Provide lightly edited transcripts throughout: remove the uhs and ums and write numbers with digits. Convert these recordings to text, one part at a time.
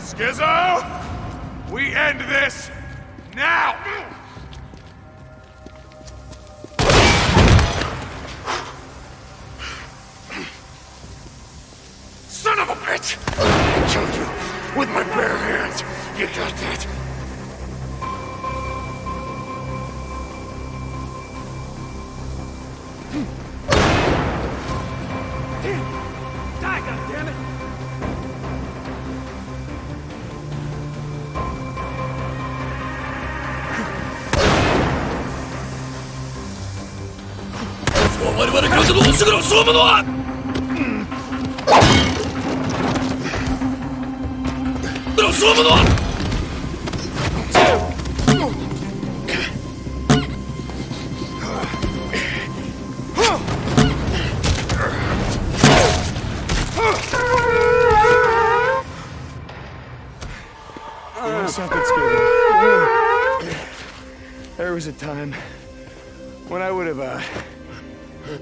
Skizzo! We end this now! Son of a bitch! I killed you with my bare hands. You got that? Die, goddammit!我々がのすぐの総物は総物はSomething scared me. There was a time when I would have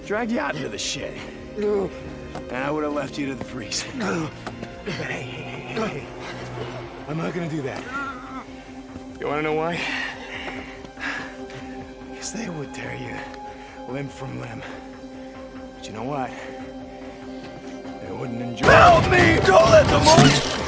dragged you out into the shed, and I would have left you to the freeze. Hey. I'm not gonna do that. You wanna know why? Because they would tear you limb from limb. But you know what? They wouldn't enjoy it. Help me! Don't let them on!